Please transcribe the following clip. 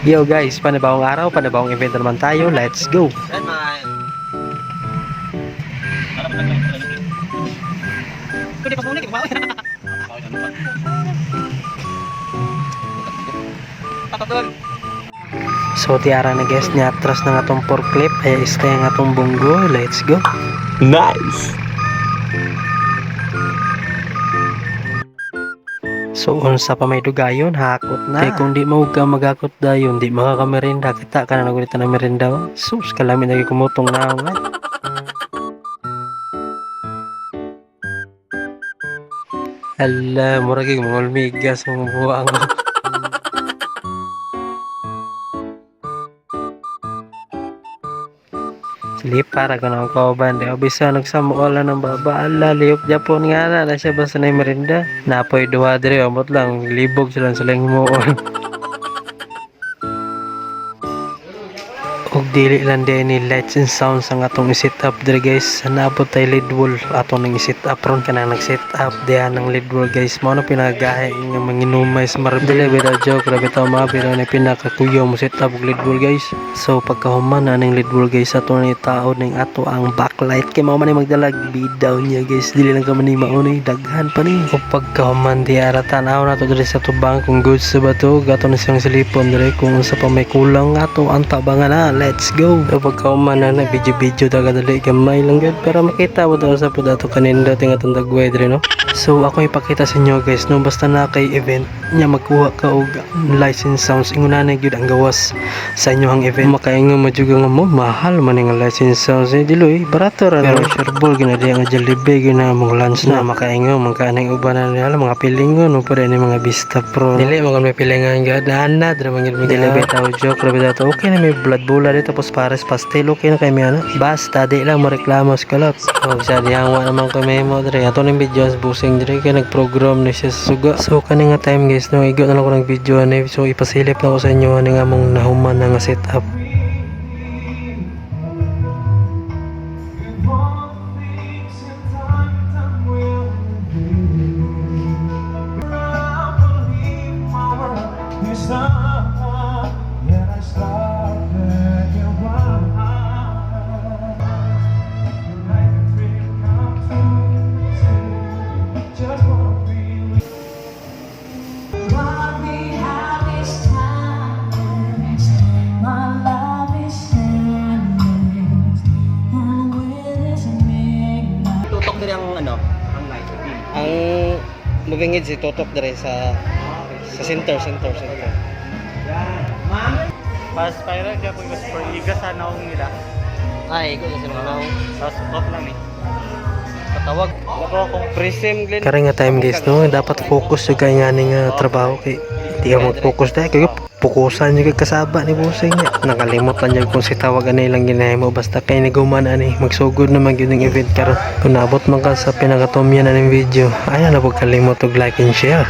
Yo guys, panibawang araw, panibawang event naman tayo. Let's go! Yan mga... Kundi pas muna, kibawa. Tatotol. So tiara na guys niya atras na nga tong forklift ay istay nga tong bunggo. Let's go! Nice! So unsa pa may dugayon, hakot na. Kaya kung di mo ka magakot dayon, di makakamerenda. Kita ka na nagulita ng merenda. Sus, kalami na kumutong na ako. Hala, mura kay mga migas mong buwang. Lipara ka ng kauban. Di obisa nagsamuola ng babaala. Liyop Japon nga na siya basta na merenda. Napoy duha diri, amot lang. Libog sila sa lang himuon. Og dili lang din ni lights and sounds ang atong i-set up diri guys. Naabot tay lead wall atong nang i-set up ron kana nag-set up diha ng lead wall guys. Mao na pinagahe nga manginumay sa marbile bitaw joke ra bitaw mabiro ni pinakakuyo mo set up og lead wall guys. So pagkahuman na ning lead wall guys ato ni taod ning ato ang backlight kay mao man magdalag bidaw niya guys. Dili lang ka man ni maunay daghan pa ni. Og pagkahuman diha ra tanaw na to diri sa tubang kung goods sa bato gato na siyang silipon diri kung sa pa may kulang ato ang tabangan na. Let's go! So pagkauman na video-video daga dali gamay lang gud para makita mo daw sa po dato kaninda tinga tong dagway diri no. So ako ipakita sa inyo guys no basta na kay event nya magkuha ka og license sounds inguna na gyud ang gawas sa inyong event makaingo majuga nga mo mahal man nga license sounds diloy barato ra pero sureball ginadi ang Jollibee gina mong lunch na makaingo man kaning uban na nila mga pilingon no pare ni mga Vista Pro dili mo may pilingan gad ana dra man gyud dili bitaw joke ra bitaw okay na may blood bola dito tapos pares pastel okay na kay mi ana basta di lang mo reklamo sa kalot og sa diangwa naman kami mo dre ato ning videos busing dre kay nagprogram ni siya sa suga so kani nga time guys no igo na lang ko ng video ani so ipasilip na ko sa inyo ani nga mong nahuman na nga setup. Tutok din ang ano, ang light. Ang moving head si tutok dire sa center. Ma'am? Pas spiral kaya po yung super iga sa naong nila. Ay, ko sa mga naong. Tapos off lang eh. Katawag. Ako akong prism Glenn. Kare nga time guys no dapat focus sa kay nga ning trabaho kay di ka mag-focus dahil kay pukusan niya kay kasaba ni busing niya nakalimutan niya kung si tawag anay lang ginahimo basta kay niguman ani magsugod naman gyud ning event karon kung naabot man ka sa pinakatomyan na ning video ay na pagkalimot og like and share.